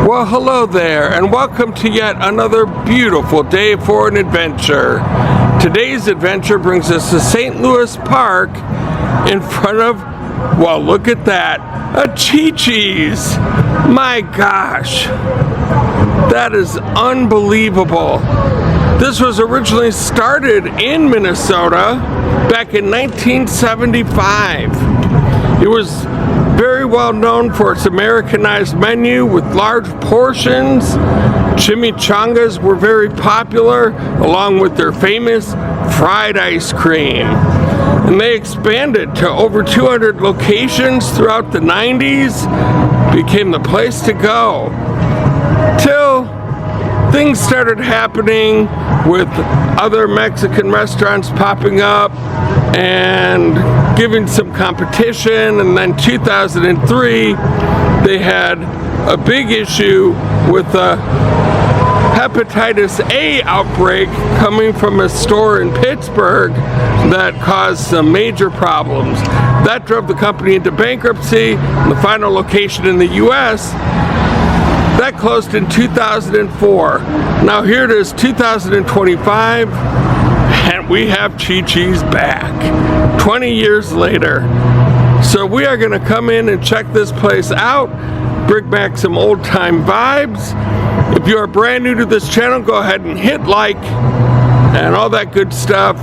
Well, hello there, and welcome to yet another beautiful day for an adventure. Today's adventure brings us to St. Louis Park in front of, well, look at that, a Chi-Chi's. My gosh, that is unbelievable. This was originally started in Minnesota back in 1975. It was very well known for its Americanized menu with large portions. Chimichangas were very popular, along with their famous fried ice cream. And they expanded to over 200 locations throughout the 90s, became the place to go. Till things started happening with other Mexican restaurants popping up and giving some competition, and then 2003 they had a big issue with a hepatitis A outbreak coming from a store in Pittsburgh that caused some major problems. That drove the company into bankruptcy, and the final location in the US that closed in 2004. Now here it is, 2025, and we have Chi-Chi's back 20 years later. So we are going to come in and check this place out, bring back some old time vibes. If you are brand new to this channel, go ahead and hit like and all that good stuff.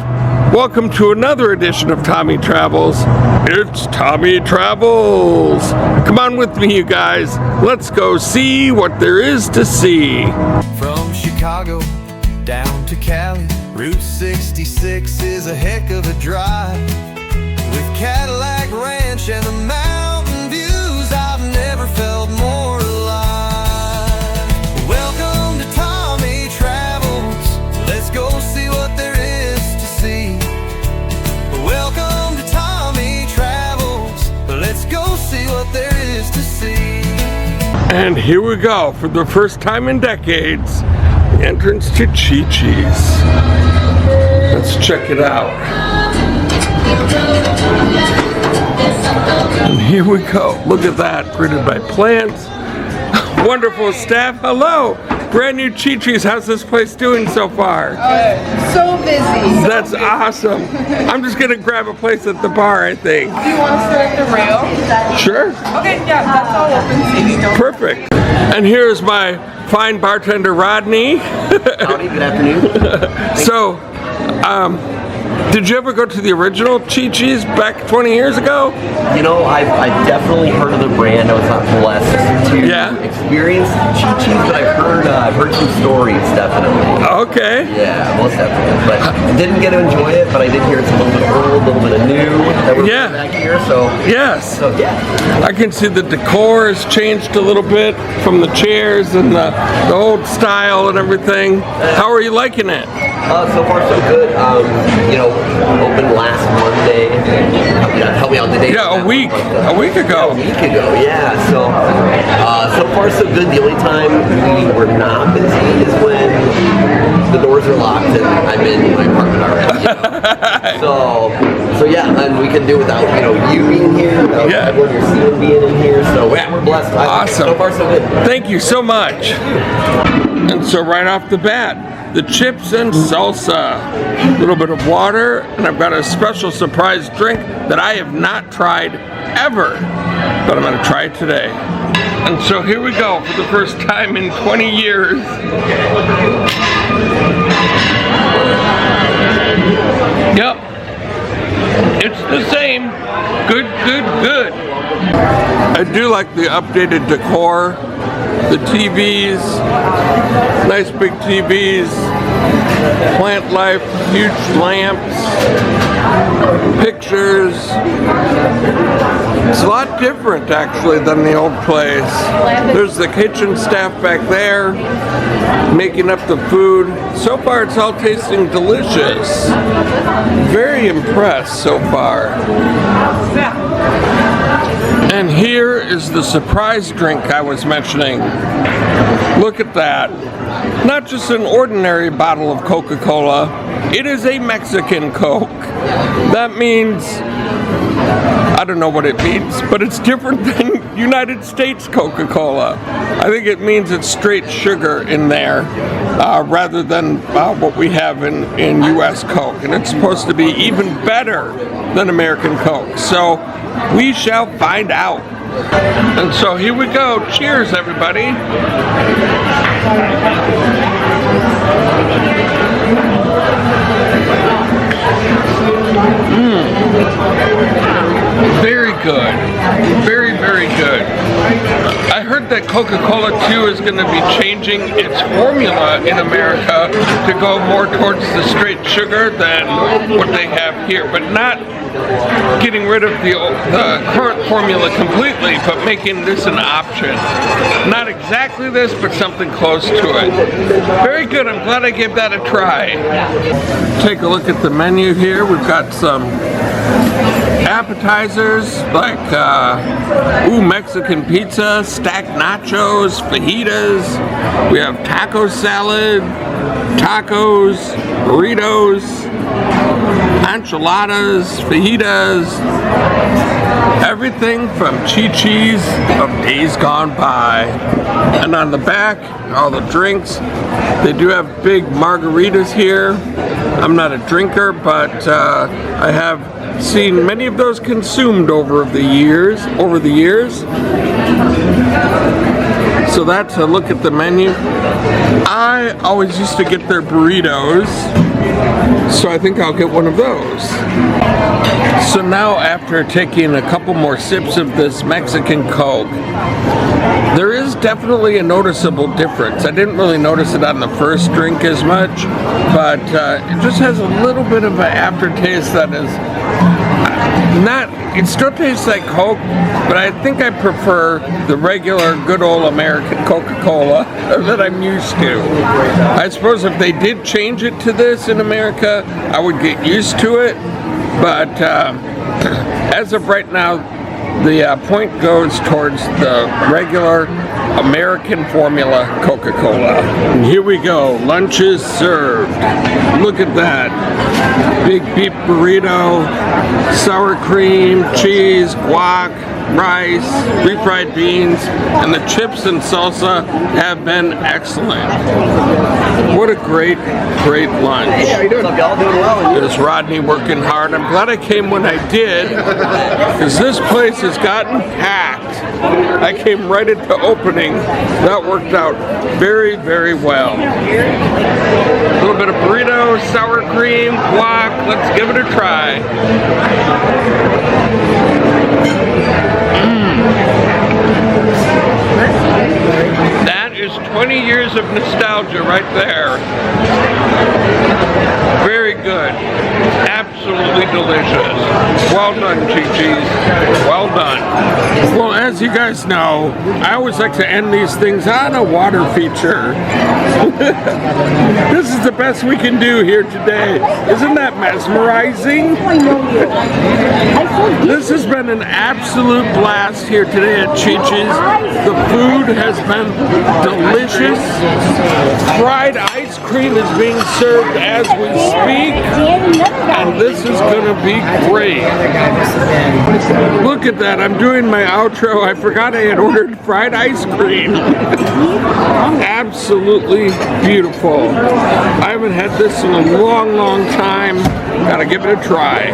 Welcome to another edition of Tommy Travels. It's Tommy Travels. Come on with me, you guys. Let's go see what there is to see. From Chicago down to Cali, Route 66 is a heck of a drive. With Cadillac Ranch and the mountain views, I've never felt more alive. Welcome to Tommy Travels. Let's go see what there is to see. Welcome to Tommy Travels. Let's go see what there is to see. And here we go, for the first time in decades, the entrance to Chi-Chi's. Let's check it out. And here we go. Look at that, greeted by plants. Wonderful staff. Hello. Brand new Chi-Chi's. How's this place doing so far? So busy. That's awesome. I'm just gonna grab a place at the bar, I think. Do you want to start at the rail? Sure. Okay, yeah, that's all open seating. Perfect. And here's my fine bartender, Rodney. Howdy, good afternoon. So, did you ever go to the original Chi-Chi's back 20 years ago? You know, I've definitely heard of the brand. I was not blessed to experience Chi-Chi's, but I've heard some stories, definitely. Okay. Yeah, most definitely. But I didn't get to enjoy it, but I did hear it's a little bit old, a little bit of new that we're back here, so. Yes. So, yeah. I can see the decor has changed a little bit from the chairs and the old style and everything. How are you liking it? So far, so good. You know, opened last Monday. Help me out the date. Yeah, a week ago. Yeah, a week ago, yeah. So, so far, so good. The only time we were not busy is when the doors are locked and I'm in my apartment already. You know? So yeah, and we can do without, you know, you being here, without everyone you're seeing being in here. So yeah, we're blessed. Awesome. So far, so good. Thank you so much. And so right off the bat, the chips and salsa, a little bit of water, and I've got a special surprise drink that I have not tried ever, but I'm going to try it today. And so here we go for the first time in 20 years. Yep, it's the same. Good, good, good. I do like the updated decor. The TVs, nice big TVs, plant life, huge lamps, pictures. It's a lot different actually than the old place. There's the kitchen staff back there making up the food. So far it's all tasting delicious. Very impressed so far. And here is the surprise drink I was mentioning. Look at that. Not just an ordinary bottle of Coca-Cola, it is a Mexican Coke. That means, I don't know what it means, but it's different than United States Coca-Cola. I think it means it's straight sugar in there rather than what we have in U.S. Coke. And it's supposed to be even better than American Coke. So we shall find out. And so here we go. Cheers, everybody. Very good. Very, very good. I heard that Coca-Cola too is going to be changing its formula in America to go more towards the straight sugar than what they have here, but not getting rid of the current formula completely, but making this an option. Not exactly this, but something close to it. Very good. I'm glad I gave that a try. Take a look at the menu here. We've got some appetizers like Mexican pizza, stacked nachos, fajitas. We have taco salad, tacos, burritos, enchiladas, fajitas, everything from Chi-Chi's of days gone by. And on the back, all the drinks. They do have big margaritas here. I'm not a drinker, but I have seen many of those consumed over the years. So that's a look at the menu. I always used to get their burritos, so I think I'll get one of those. So now, after taking a couple more sips of this Mexican Coke, there is definitely a noticeable difference. I didn't really notice it on the first drink as much, but it just has a little bit of an aftertaste that is it still tastes like Coke, but I think I prefer the regular good old American Coca-Cola that I'm used to. I suppose if they did change it to this in America, I would get used to it, but as of right now, the point goes towards the regular American formula Coca-Cola. And here we go, lunch is served. Look at that. Big beef burrito, sour cream, cheese, guac, rice, refried beans, and the chips and salsa have been excellent. What a great, great lunch. Hey, how you doing? What's up, y'all? Doing well. There's Rodney working hard. I'm glad I came when I did, because this place has gotten packed. I came right at the opening. That worked out very, very well. A little bit of burrito, sour cream, guac. Let's give it a try. That is 20 years of nostalgia right there. Very good. Absolutely delicious. Well done, Chi-Chi's. Well done. Well, as you guys know, I always like to end these things on a water feature. This is the best we can do here today. Isn't that mesmerizing? This has been an absolute blast here today at Chi-Chi's. The food has been delicious. Fried ice cream is being served as we speak, and this is going to be great. Look at that. I'm doing my outro. I forgot I had ordered fried ice cream. Absolutely beautiful. I haven't had this in a long, long time. Gotta give it a try.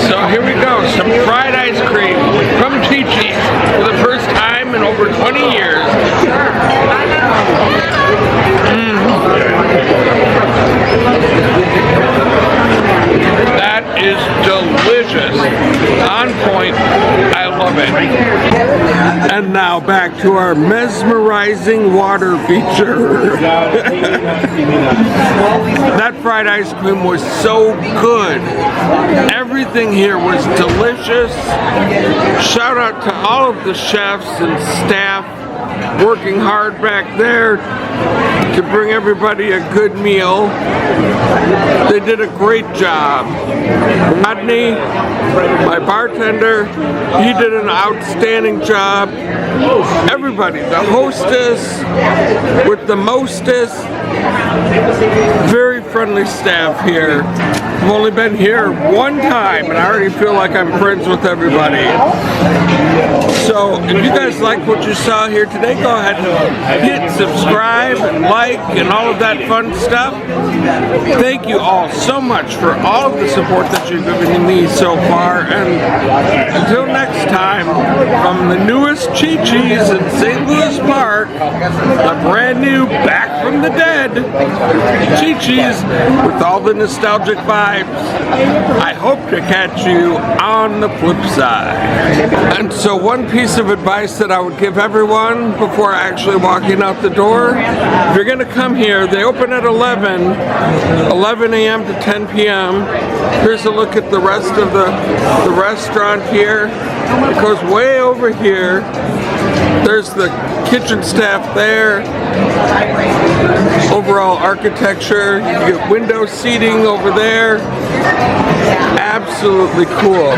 So here we go. Some fried ice cream from Chi-Chi's for the first time in over 20 years. That is delicious. On point. I love it. And now back to our mesmerizing water feature. That fried ice cream was so good. Everything here was delicious. Shout out to all of the chefs and staff working hard back there to bring everybody a good meal. They did a great job. Rodney, my bartender, he did an outstanding job. Everybody, the hostess with the mostest, very friendly staff here. I've only been here one time and I already feel like I'm friends with everybody. So if you guys like what you saw here today, go ahead and hit subscribe and like and all of that fun stuff. Thank you all so much for all of the support that you've given me so far, and until next time, from the newest Chi-Chi's in St. Louis Park, the brand new Back from the Dead Chi-Chi's with all the nostalgic vibes. I hope to catch you on the flip side. And so one piece of advice that I would give everyone before actually walking out the door, if you're going to come here, they open at 11 a.m. to 10 p.m. Here's a look at the rest of the restaurant here. It goes way over here. There's the kitchen staff there. Overall architecture. You get window seating over there. Absolutely cool.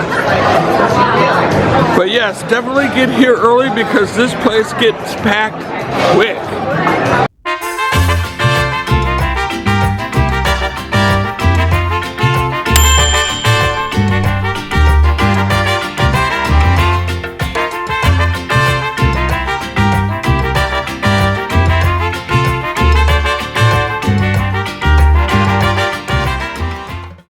But yes, definitely get here early because this place gets packed quick.